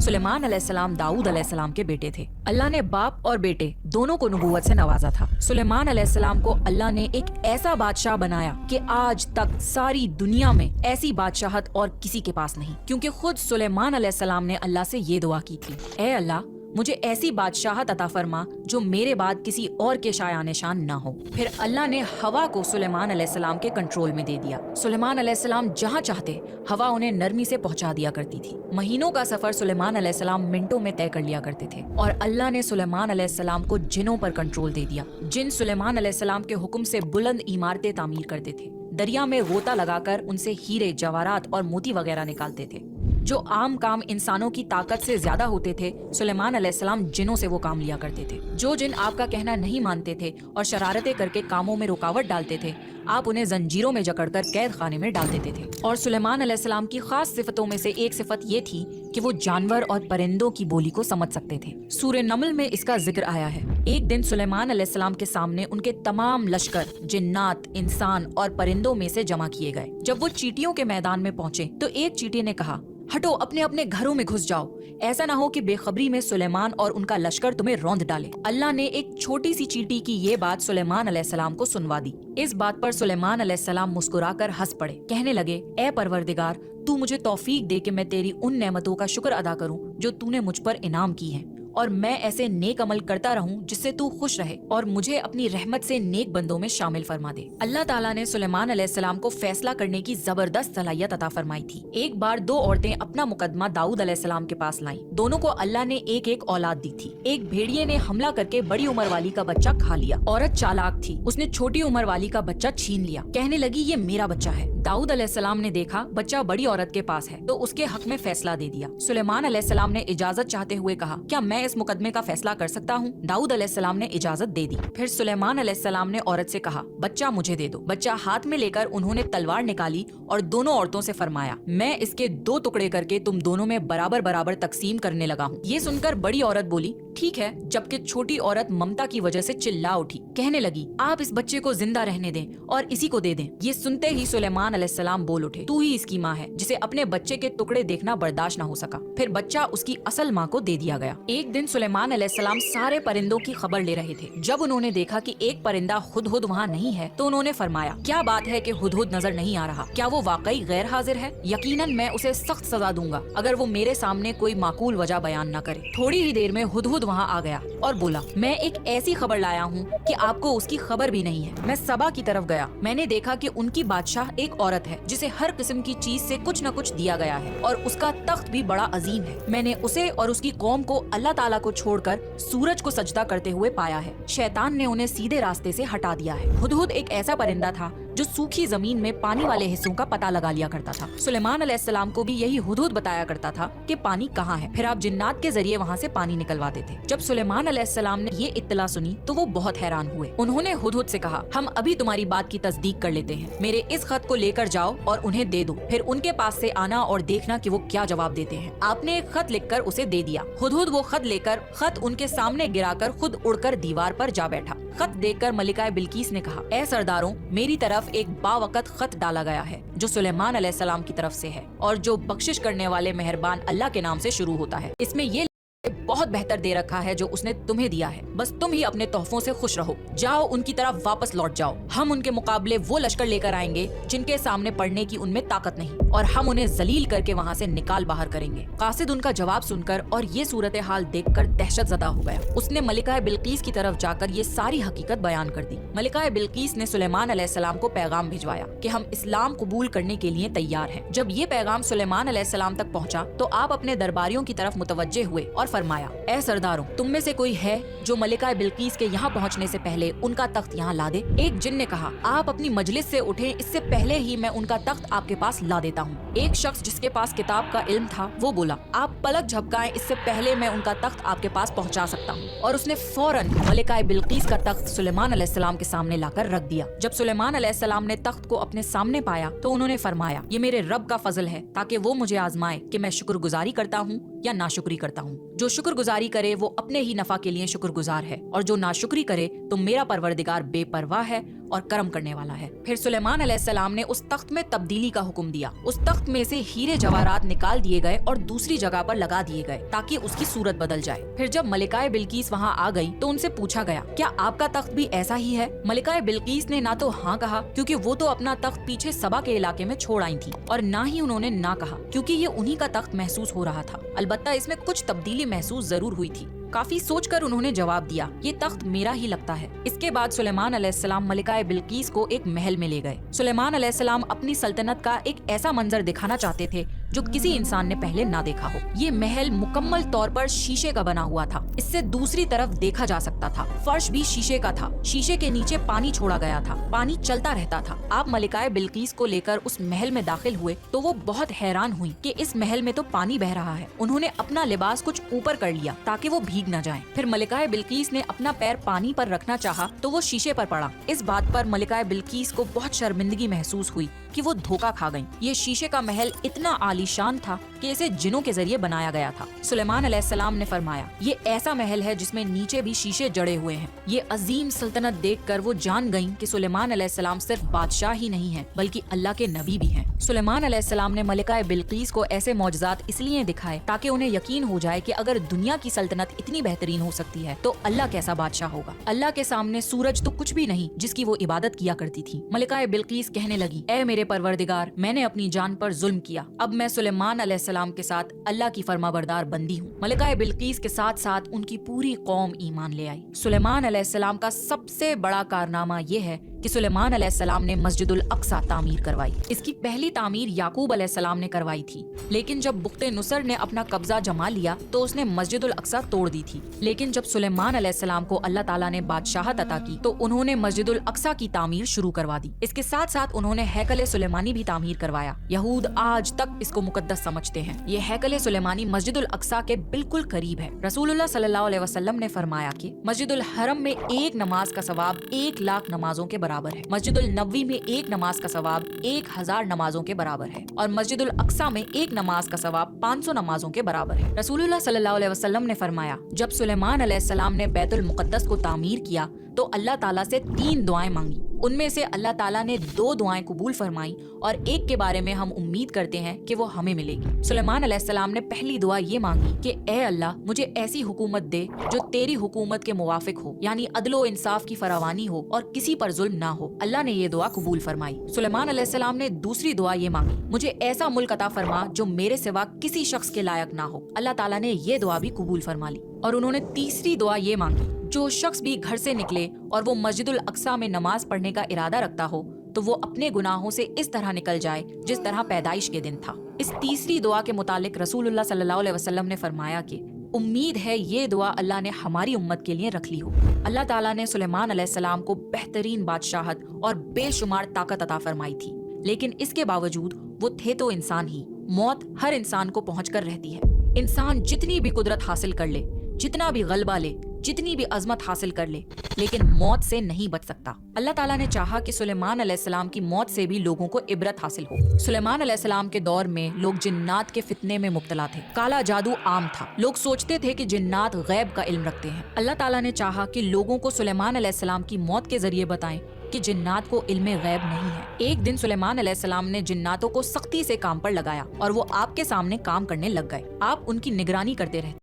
सुलेमान अलैहिस्सलाम दाऊद अलैहिस्सलाम के बेटे थे। अल्लाह ने बाप और बेटे दोनों को नबूवत से नवाजा था। सुलेमान अलैहिस्सलाम को अल्लाह ने एक ऐसा बादशाह बनाया कि आज तक सारी दुनिया में ऐसी बादशाहत और किसी के पास नहीं, क्योंकि खुद सुलेमान अलैहिस्सलाम ने अल्लाह से ये दुआ की थी, ऐ अल्लाह मुझे ऐसी बादशाहत अता फरमा जो मेरे बाद किसी और के शाया निशान ना हो। फिर अल्लाह ने हवा को सुलेमान अलैहिस्सलाम के कंट्रोल में दे दिया। सुलेमान अलैहिस्सलाम जहाँ चाहते हवा उन्हें नरमी से पहुँचा दिया करती थी। महीनों का सफर सुलेमान अलैहिस्सलाम मिनटों में तय कर लिया करते थे। और अल्लाह ने सुलेमान अलैहिस्सलाम को जिनों पर कंट्रोल दे दिया। जिन सुलेमान अलैहिस्सलाम के हुक्म से बुलंद इमारतें तामीर करते थे, दरिया में गोता लगाकर उनसे हीरे जवाहरात और मोती वगैरह निकालते थे। जो आम काम इंसानों की ताकत से ज्यादा होते थे, सुलेमान अलैहिस्सलाम जिनों से वो काम लिया करते थे। जो जिन आपका कहना नहीं मानते थे और शरारतें करके कामों में रुकावट डालते थे, आप उन्हें जंजीरों में जकड़कर कैद खाने में डाल देते थे। और सुलेमान अलैहिस्सलाम की खास सिफतों में से एक सिफत ये थी कि वो जानवर और परिंदों की बोली को समझ सकते थे। सूरह नमल में इसका जिक्र आया है। एक दिन सुलेमान अलैहिस्सलाम के सामने उनके तमाम लश्कर जिन्नात, इंसान और परिंदों में से जमा किए गए। जब वो चींटियों के मैदान में पहुंचे तो एक चींटी ने कहा, हटो, अपने अपने घरों में घुस जाओ, ऐसा ना हो कि बेखबरी में सुलेमान और उनका लश्कर तुम्हें रौंद डाले। अल्लाह ने एक छोटी सी चींटी की ये बात सुलेमान अलैहिस्सलाम को सुनवा दी। इस बात पर सुलेमान अलैहिस्सलाम मुस्कुराकर हंस पड़े। कहने लगे, ए परवरदिगार, तू मुझे तौफीक दे कि मैं तेरी उन नेमतों का शुक्र अदा करूं जो तूने मुझ पर इनाम की हैं, और मैं ऐसे नेक अमल करता रहूं जिससे तू खुश रहे और मुझे अपनी रहमत से नेक बंदों में शामिल फरमा दे। अल्लाह ताला ने सुलेमान अलैहिस्सलाम को फैसला करने की जबरदस्त सलाहियत अता फरमाई थी। एक बार दो औरतें अपना मुकदमा दाऊद अलैहिस्सलाम के पास लाईं। दोनों को अल्लाह ने एक एक औलाद दी थी। एक भेड़िए ने हमला करके बड़ी उम्र वाली का बच्चा खा लिया। औरत चालाक थी, उसने छोटी उम्र वाली का बच्चा छीन लिया। कहने लगी, ये मेरा बच्चा है। दाऊद अलैहिस्सलाम ने देखा बच्चा बड़ी औरत के पास है तो उसके हक में फैसला दे दिया। सुलेमान अलैहिस्सलाम ने इजाजत चाहते हुए कहा, क्या मैं इस मुकदमे का फैसला कर सकता हूँ? दाऊद अलैहिस्सलाम ने इजाजत दे दी। फिर सुलेमान अलैहिस्सलाम ने औरत से कहा, बच्चा मुझे दे दो। बच्चा हाथ में लेकर उन्होंने तलवार निकाली और दोनों औरतों से फरमाया, मैं इसके दो टुकड़े करके तुम दोनों में बराबर बराबर तकसीम करने लगा हूँ। ये सुनकर बड़ी औरत बोली, ठीक है, जबकि छोटी औरत ममता की वजह से चिल्ला उठी। कहने लगी, आप इस बच्चे को जिंदा रहने दें और इसी को दे दें। ये सुनते ही सुलेमान अलैहिस्सलाम बोल उठे, तू ही इसकी माँ है जिसे अपने बच्चे के टुकड़े देखना बर्दाश्त न हो सका। फिर बच्चा उसकी असल माँ को दे दिया गया। एक दिन सुलेमान अलैहिस्सलाम सारे परिंदों की खबर ले रहे थे। जब उन्होंने देखा कि एक परिंदा हुदहुद वहाँ नहीं है तो उन्होंने फरमाया, क्या बात है कि हुदहुद नजर नहीं आ रहा? क्या वो वाकई गैर हाजिर है? यकीनन मैं उसे सख्त सजा दूंगा अगर वो मेरे सामने कोई माकूल वजह बयान न करे। थोड़ी ही देर में हुदहुद वहाँ आ गया और बोला, मैं एक ऐसी खबर लाया हूँ कि आपको उसकी खबर भी नहीं है। मैं सबा की तरफ गया, मैंने देखा कि उनकी बादशाह एक औरत है जिसे हर किस्म की चीज से कुछ न कुछ दिया गया है और उसका तख्त भी बड़ा अजीम है। मैंने उसे और उसकी कौम को अल्लाह ताला को छोड़कर सूरज को सजदा करते हुए पाया है। शैतान ने उन्हें सीधे रास्ते से हटा दिया है। हुदहुद एक ऐसा परिंदा था जो सूखी जमीन में पानी वाले हिस्सों का पता लगा लिया करता था। सुलेमान अलैहिस्सलाम को भी यही हुदहुद बताया करता था कि पानी कहाँ है, फिर आप जिन्नात के जरिए वहाँ से पानी निकलवाते थे। जब सुलेमान अलैहिस्सलाम ने ये इत्तला सुनी तो वो बहुत हैरान हुए। उन्होंने हुदहुद से कहा, हम अभी तुम्हारी बात की तस्दीक कर लेते हैं। मेरे इस खत को लेकर जाओ और उन्हें दे दो, फिर उनके पास से आना और देखना कि वो क्या जवाब देते हैं। आपने एक खत लिखकर उसे दे दिया। हुदहुद वो खत लेकर खत उनके सामने गिराकर खुद उड़कर दीवार पर जा बैठा। खत देखकर मलिकाए बिल्कीस ने कहा, ए सरदारों, मेरी तरफ एक बावकत खत डाला गया है जो सुलेमान अलैहिस्सलाम की तरफ से है और जो बख्शिश करने वाले मेहरबान अल्लाह के नाम से शुरू होता है। इसमें ये बहुत बेहतर दे रखा है जो उसने तुम्हें दिया है। बस तुम ही अपने तोहफों से खुश रहो। जाओ, उनकी तरफ वापस लौट जाओ। हम उनके मुकाबले वो लश्कर लेकर आएंगे जिनके सामने पड़ने की उनमें ताकत नहीं, और हम उन्हें जलील करके वहाँ से निकाल बाहर करेंगे। कासिद उनका जवाब सुनकर और ये सूरत हाल देखकर दहशत ज़दा हो गया। उसने मलिकाए बिल्कीस की तरफ जाकर ये सारी हकीकत बयान कर दी। मलिकाए बिल्कीस ने सुलेमान अलैहिस्सलाम को पैगाम भिजवाया कि हम इस्लाम कबूल करने के लिए तैयार हैं। जब ये पैगाम सुलेमान अलैहिस्सलाम तक पहुँचा तो आप अपने दरबारियों की तरफ मुतवज्जे हुए और फरमाया, ए सरदारों, तुम में से कोई है जो मलिका बिल्कीस के यहाँ पहुँचने से पहले उनका तख्त यहाँ ला दे? एक जिन ने कहा, आप अपनी मजलिस से उठें, इससे पहले ही मैं उनका तख्त आपके पास ला देता हूँ। एक शख्स जिसके पास किताब का इल्म था वो बोला, आप पलक झपकाएं, इससे पहले मैं उनका तख्त आपके पास पहुँचा सकता हूँ। और उसने फौरन मलिका बिल्कीस का तख्त सुलेमान अलैहिस्सलाम के सामने लाकर रख दिया। जब सुलेमान अलैहिस्सलाम ने तख्त को अपने सामने पाया तो उन्होंने फरमाया, ये मेरे रब का फजल है ताकि वो मुझे आजमाए कि मैं शुक्रगुजारी करता हूँ या नाशुक्री करता हूँ। जो शुक्रगुजारी करे वो अपने ही नफा के लिए शुक्रगुजार है, और जो नाशुक्री करे तो मेरा परवरदिगार बेपरवाह है और करम करने वाला है। फिर सुलेमान अलैहिस्सलाम ने उस तख्त में तब्दीली का हुक्म दिया। उस तख्त में से हीरे जवाहरात निकाल दिए गए और दूसरी जगह पर लगा दिए गए ताकि उसकी सूरत बदल जाए। फिर जब मलिकाए बिल्किस वहाँ आ गई तो उनसे पूछा गया, क्या आपका तख्त भी ऐसा ही है? मलिकाए बिल्किस ने ना तो हाँ कहा, क्योंकि वो तो अपना तख्त पीछे सबा के इलाके में छोड़ आई थी, और ना ही उन्होंने ना कहा, क्योंकि ये उन्हीं का तख्त महसूस हो रहा था। अलबत्ता इसमें कुछ तब्दीली महसूस जरूर हुई थी। काफी सोचकर उन्होंने जवाब दिया, ये तख्त मेरा ही लगता है। इसके बाद सुलेमान अलैहिस्सलाम मलिकाए बिल्किस को एक महल में ले गए। सुलेमान अलैहिस्सलाम अपनी सल्तनत का एक ऐसा मंजर दिखाना चाहते थे जो किसी इंसान ने पहले ना देखा हो। ये महल मुकम्मल तौर पर शीशे का बना हुआ था। इससे दूसरी तरफ देखा जा सकता था। फर्श भी शीशे का था। शीशे के नीचे पानी छोड़ा गया था। पानी चलता रहता था। आप मलिकाए बिल्किस को लेकर उस महल में दाखिल हुए तो वो बहुत हैरान हुई कि इस महल में तो पानी बह रहा है। उन्होंने अपना लिबास कुछ ऊपर कर लिया ताकि वो भीग न जाएं। फिर मलिकाए बिल्किस ने अपना पैर पानी पर रखना चाहा तो वो शीशे पर पड़ा। इस बात पर मलिकाए बिल्किस को बहुत शर्मिंदगी महसूस हुई कि वो धोखा खा गईं। ये शीशे का महल इतना आलीशान था कि इसे जिनों के जरिए बनाया गया था। सुलेमान अलैहिस्सलाम ने फरमाया, ये ऐसा महल है जिसमें नीचे भी शीशे जड़े हुए हैं। ये अजीम सल्तनत देखकर वो जान गईं कि सुलेमान अलैहिस्सलाम सिर्फ बादशाह ही नहीं हैं, बल्कि अल्लाह के नबी भी हैं। सुलेमान अलैहिस्सलाम ने मलिकाए बिल्किस को ऐसे मौजज़ात इसलिए दिखाए ताकि उन्हें यकीन हो जाए कि अगर दुनिया की सल्तनत इतनी बेहतरीन हो सकती है तो अल्लाह कैसा बादशाह होगा। अल्लाह के सामने सूरज तो कुछ भी नहीं जिसकी वो इबादत किया करती थी। मलिकाए बिल्किस कहने लगी, ए मेरे परवरदिगार, मैंने अपनी जान पर जुल्म किया। अब मैं सुलेमान अलैहिस्सलाम के साथ अल्लाह की फरमाबरदार बंदी हूँ। मलिकाए बिल्किस के साथ साथ उनकी पूरी कौम ईमान ले आई। सुलेमान अलैहिस्सलाम का सबसे बड़ा कारनामा ये है कि सुलेमान अलैहिस्सलाम ने मस्जिदुल अक्सा तामीर करवाई। इसकी पहली तामीर याकूब अलैहिस्सलाम ने करवाई थी, लेकिन जब बुख्ते नुसर ने अपना कब्जा जमा लिया तो उसने मस्जिदुल अक्सा तोड़ दी थी। लेकिन जब सुलेमान अलैहिस्सलाम को अल्लाह ताला ने बादशाहत अता की तो उन्होंने मस्जिदुल अक्सा की तामीर शुरू करवा दी। इसके साथ साथ उन्होंने हैकल सुलेमानी भी तामीर करवाया। यहूद आज तक इसको मुकद्दस समझते हैं। ये हैकल सुलेमानी मस्जिदुल अक्सा के बिल्कुल करीब है। रसूलुल्लाह सल्लल्लाहु अलैहि वसल्लम ने फरमाया कि मस्जिदुल हरम में एक नमाज का सवाब 1 लाख नमाजों के बराबर है। मस्जिदुल नबवी में एक नमाज का सवाब 1000 नमाजों के बराबर है और मस्जिदुल अक्सा में एक नमाज का सवाब 500 नमाजों के बराबर है। रसूलुल्लाह सल्लल्लाहु अलैहि वसल्लम ने फरमाया, जब सुलेमान अलैहिस्सलाम ने बैतुल मुक़द्दस को तामीर किया तो अल्लाह ताला से 3 दुआएं मांगी। उनमें से अल्लाह ताला ने 2 दुआएं कबूल फरमाई और एक के बारे में हम उम्मीद करते हैं कि वो हमें मिलेगी। सुलेमान अलैहिस्सलाम ने पहली दुआ ये मांगी कि ए अल्लाह, मुझे ऐसी हुकूमत दे जो तेरी हुकूमत के मुवाफिक हो, यानी अदलो इंसाफ की फरावानी हो और किसी पर जुल्म ना हो। अल्लाह ने ये दुआ कबूल फरमाई। सुलेमान अलैहिस्सलाम ने दूसरी दुआ ये मांगी, मुझे ऐसा मुल्क अता फरमा जो मेरे सिवा किसी शख्स के लायक ना हो। अल्लाह ताला ने ये दुआ भी कबूल फरमा ली। और उन्होंने तीसरी दुआ ये मांगी, जो शख्स भी घर से निकले और वो मस्जिदुल अक्सा में नमाज पढ़ने का इरादा रखता हो तो वो अपने गुनाहों से इस तरह निकल जाए जिस तरह पैदाइश के दिन था। इस तीसरी दुआ के मुतालिक रसूलुल्लाह सल्लल्लाहु अलैहि वसल्लम ने फरमाया कि उम्मीद है ये दुआ अल्लाह ने हमारी उम्मत के लिए रख ली हो। अल्लाह ताला ने सुलेमान अलैहिस्सलाम को बेहतरीन बादशाहत और बेशुमार ताकत अता फरमाई थी, लेकिन इसके बावजूद वो थे तो इंसान ही। मौत हर इंसान को पहुँच कर रहती है। इंसान जितनी भी कुदरत हासिल कर ले, जितना भी गलबा ले, जितनी भी अजमत हासिल कर ले, लेकिन मौत से नहीं बच सकता। अल्लाह ताला ने चाहा कि सुलेमान अलैहिस्सलाम की मौत से भी लोगों को इबरत हासिल हो। सुलेमान अलैहिस्सलाम के दौर में लोग जिन्नात के फितने में मुब्तला थे। काला जादू आम था। लोग सोचते थे कि जिन्नात गैब का इल्म रखते हैं। अल्लाह ताला ने चाहा कि लोगों को सुलेमान अलैहिस्सलाम की मौत के जरिए बताएं कि जिन्नात को इल्मे गैब नहीं है। एक दिन सुलेमान अलैहिस्सलाम ने जिन्नातों को सख्ती से काम पर लगाया और वो आपके सामने काम करने लग गए। आप उनकी निगरानी करते रहते